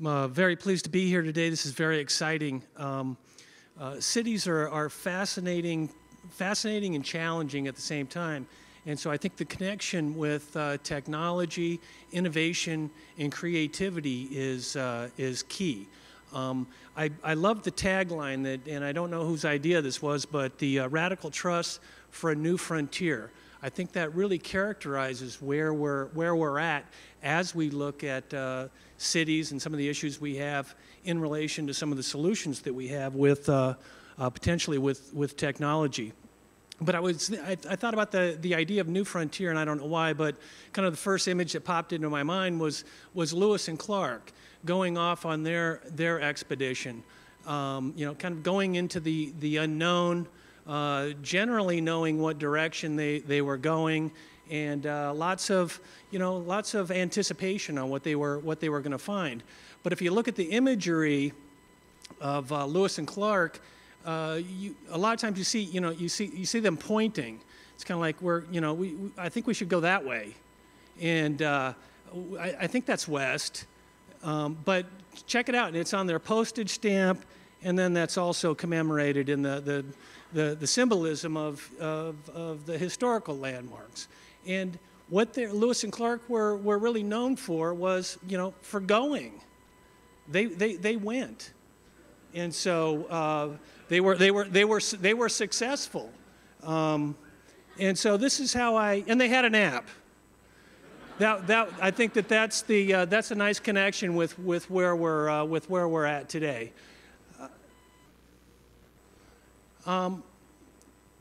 I'm very pleased to be here today. This is very exciting. Cities are fascinating and challenging at the same time. And so I think the connection with technology, innovation, and creativity is key. I love the tagline that, and I don't know whose idea this was, but the radical trust for a new frontier. I think that really characterizes where we're at as we look at cities and some of the issues we have in relation to some of the solutions that we have with potentially with technology. But I thought about the idea of new frontier, and I don't know why, but kind of the first image that popped into my mind was Lewis and Clark going off on their expedition. You know, kind of going into the unknown, generally knowing what direction they were going, and lots of anticipation on what they were going to find. But if you look at the imagery of Lewis and Clark, a lot of times you see them pointing. It's kind of like I think we should go that way, and I think that's west. But check it out, and it's on their postage stamp, and then that's also commemorated in the symbolism of the historical landmarks. And what Lewis and Clark were really known for was, for going. They went, and so they were successful. And so this is how and they had an app. I think that's a nice connection with where we're at today.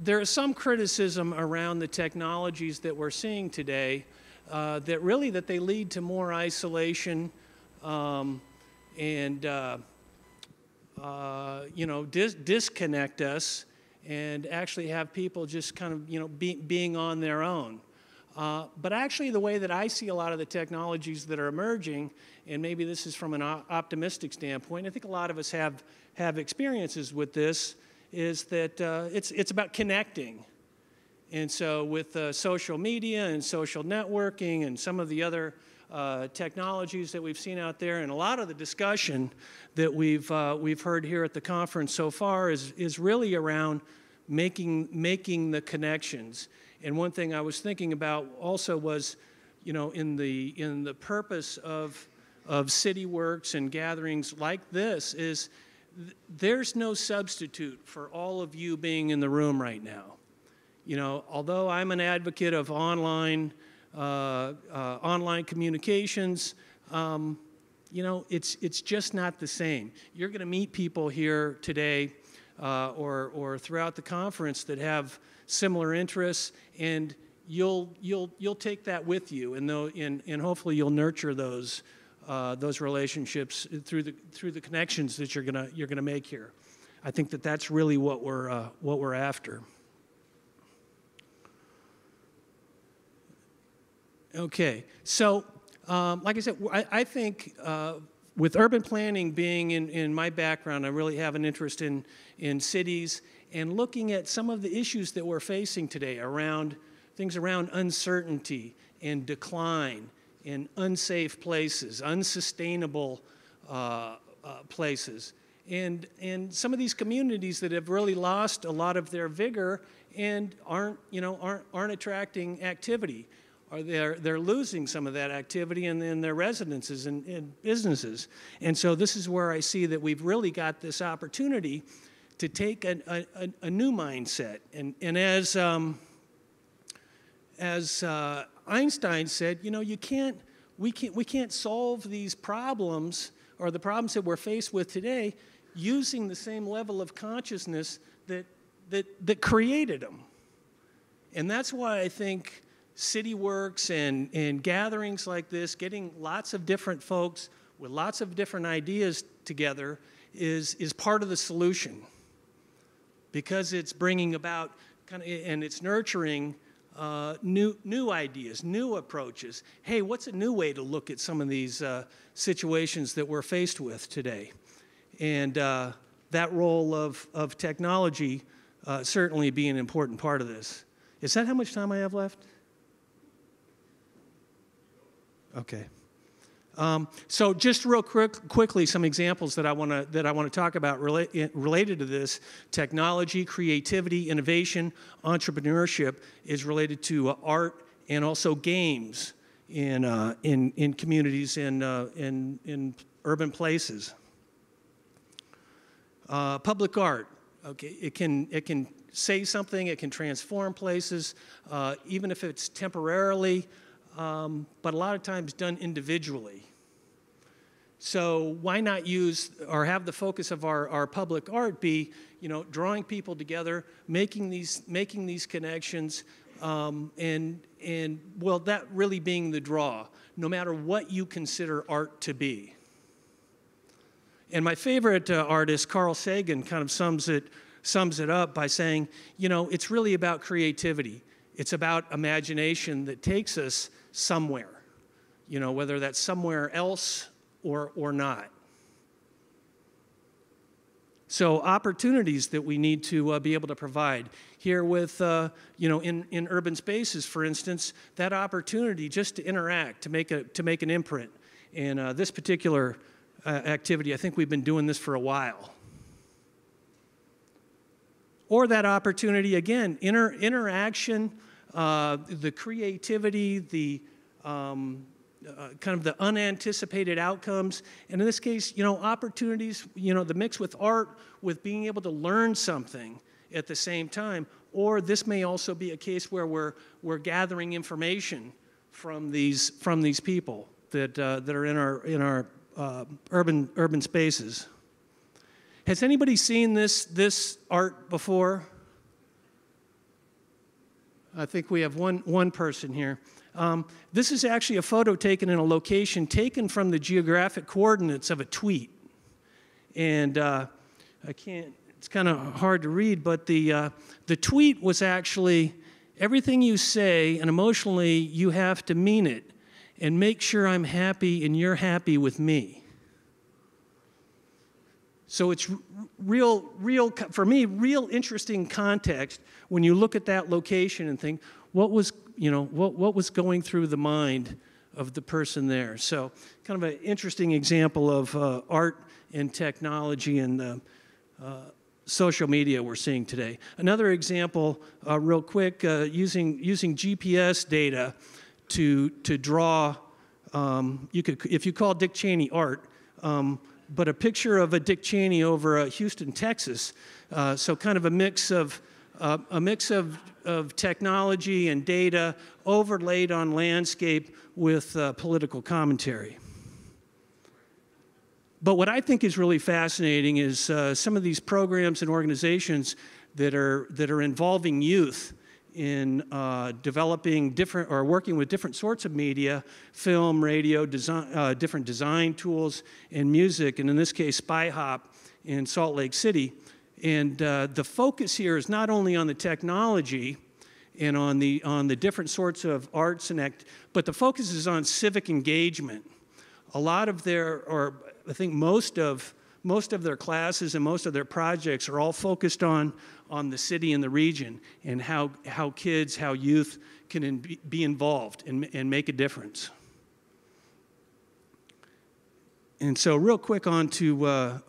There is some criticism around the technologies that we're seeing today that they lead to more isolation and disconnect us and actually have people just kind of being on their own. But actually, the way that I see a lot of the technologies that are emerging, and maybe this is from an optimistic standpoint, I think a lot of us have experiences with this, is that it's about connecting. And so with social media and social networking and some of the other technologies that we've seen out there, and a lot of the discussion that we've heard here at the conference so far is really around making the connections. And one thing I was thinking about also was, in the purpose of CityWorks and gatherings like this is there's no substitute for all of you being in the room right now. Although I'm an advocate of online communications, it's just not the same. You're going to meet people here today or throughout the conference that have similar interests, and you'll take that with you, and hopefully you'll nurture those relationships through the connections that you're gonna make here. I think that's really what we're after. Okay, so like I said, I think with urban planning being in my background, I really have an interest in cities and looking at some of the issues that we're facing today around uncertainty and decline in unsafe places, unsustainable places, and some of these communities that have really lost a lot of their vigor and aren't attracting activity, or they're losing some of that activity in their residences and businesses. And so this is where I see that we've really got this opportunity to take a new mindset. And as Einstein said, we can't solve these problems or the problems that we're faced with today using the same level of consciousness that created them. And that's why I think CityWorks and gatherings like this, getting lots of different folks with lots of different ideas together is part of the solution, because it's bringing about and it's nurturing new ideas, new approaches. Hey, what's a new way to look at some of these situations that we're faced with today? And that role of technology certainly being an important part of this. Is that how much time I have left? Okay. So just real quickly, some examples that I want to talk about related to this: technology, creativity, innovation, entrepreneurship is related to art and also games in communities in urban places. Public art, okay, it can say something, it can transform places, even if it's temporarily, but a lot of times done individually. So why not use or have the focus of our public art be, drawing people together, making these connections, and well, that really being the draw, no matter what you consider art to be. And my favorite artist, Carl Sagan, kind of sums it up by saying, it's really about creativity. It's about imagination that takes us somewhere, whether that's somewhere else or not. So opportunities that we need to be able to provide here with, in urban spaces, for instance, that opportunity just to interact, to make an imprint. And this particular activity, I think we've been doing this for a while. Or that opportunity, again, interaction, the creativity, the kind of the unanticipated outcomes, and in this case, opportunities, the mix with art, with being able to learn something at the same time. Or this may also be a case where we're gathering information from these people that are in our urban spaces. Has anybody seen this art before? I think we have one person here. This is actually a photo taken in a location taken from the geographic coordinates of a tweet. And it's kind of hard to read, but the tweet was actually, everything you say and emotionally you have to mean it and make sure I'm happy and you're happy with me. So it's for me, real interesting context when you look at that location and think, what was going through the mind of the person there? So kind of an interesting example of art and technology and the social media we're seeing today. Another example, real quick, using GPS data to draw, if you call Dick Cheney art, but a picture of a Dick Cheney over Houston, Texas. So kind of a mix of technology and data overlaid on landscape with political commentary. But what I think is really fascinating is some of these programs and organizations that are involving youth in developing different or working with different sorts of media, film, radio, design, different design tools, and music, and in this case, Spy Hop in Salt Lake City. And the focus here is not only on the technology and on the different sorts of arts but the focus is on civic engagement. A lot of I think most of their classes and most of their projects are all focused on the city and the region and how youth can be involved and make a difference. And so real quick onto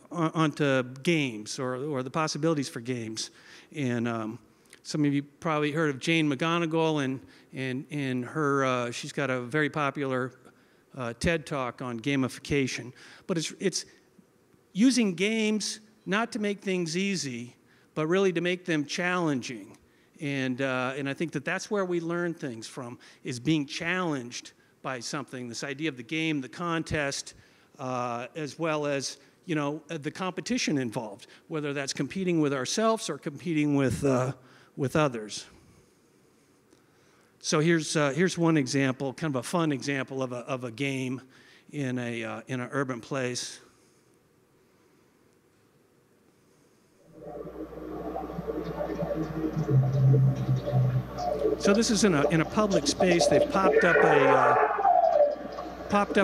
games or the possibilities for games. And some of you probably heard of Jane McGonigal and her, she's got a very popular TED Talk on gamification. But it's using games not to make things easy, but really to make them challenging. And I think that's where we learn things from, is being challenged by something. This idea of the game, the contest, as well as the competition involved, whether that's competing with ourselves or competing with others. So here's one example, kind of a fun example of a game in an urban place. So this is in a public space. They've popped up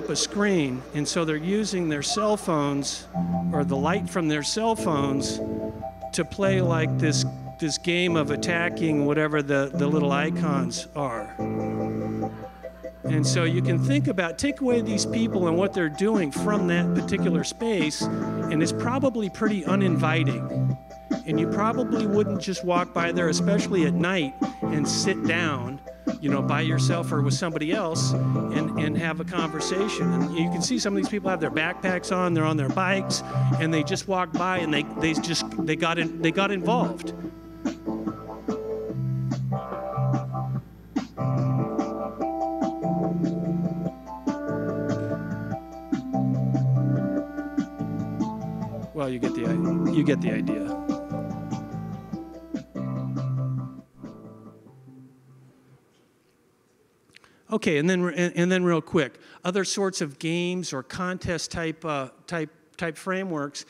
a screen, and so they're using their cell phones or the light from their cell phones to play like this game of attacking whatever the little icons are. And so you can think about, take away these people and what they're doing from that particular space, and it's probably pretty uninviting. And you probably wouldn't just walk by there, especially at night, and sit down, you know, by yourself or with somebody else and have a conversation. And you can see some of these people have their backpacks on, they're on their bikes, and they just walk by and they got involved. Well, you get the idea. Okay, and then real quick, other sorts of games or contest type frameworks,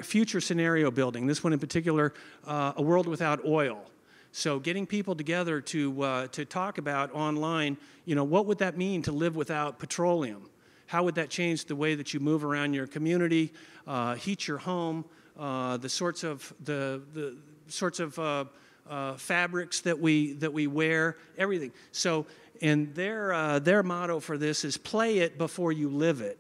future scenario building. This one in particular, a world without oil. So getting people together to talk about online, you know, what would that mean to live without petroleum? How would that change the way that you move around your community, heat your home, the sorts of fabrics that we wear, everything. So, and their motto for this is play it before you live it.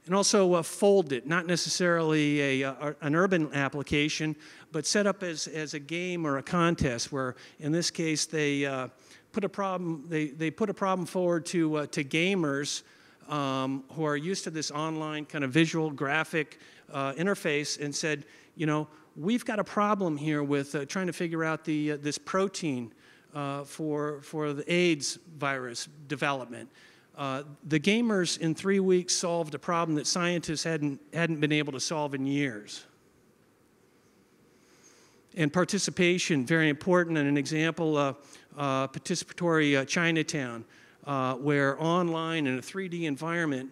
And also fold it, not necessarily an urban application, but set up as a game or a contest where, in this case, they put a problem. They put a problem forward to gamers who are used to this online kind of visual graphic interface, and said, you know, we've got a problem here with trying to figure out this protein for the AIDS virus development. The gamers in 3 weeks solved a problem that scientists hadn't been able to solve in years. And participation, very important, and an example, participatory Chinatown, where online in a 3D environment,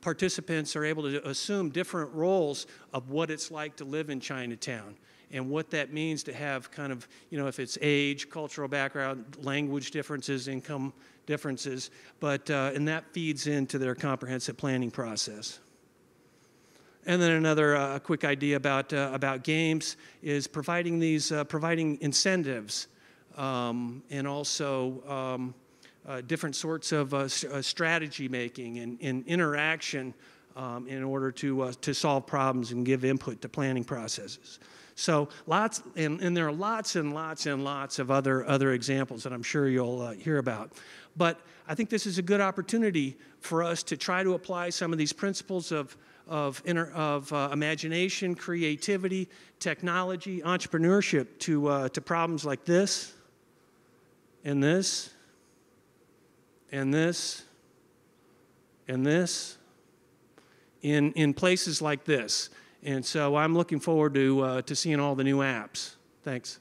participants are able to assume different roles of what it's like to live in Chinatown and what that means to have kind of, you know, if it's age, cultural background, language differences, income differences, but and that feeds into their comprehensive planning process. And then another quick idea about games is providing incentives and also different sorts of strategy making and interaction in order to solve problems and give input to planning processes. So lots, and there are lots and lots and lots of other examples that I'm sure you'll hear about. But I think this is a good opportunity for us to try to apply some of these principles of imagination, creativity, technology, entrepreneurship to problems like this, and this, and this, and this, in places like this. And so I'm looking forward to seeing all the new apps. Thanks.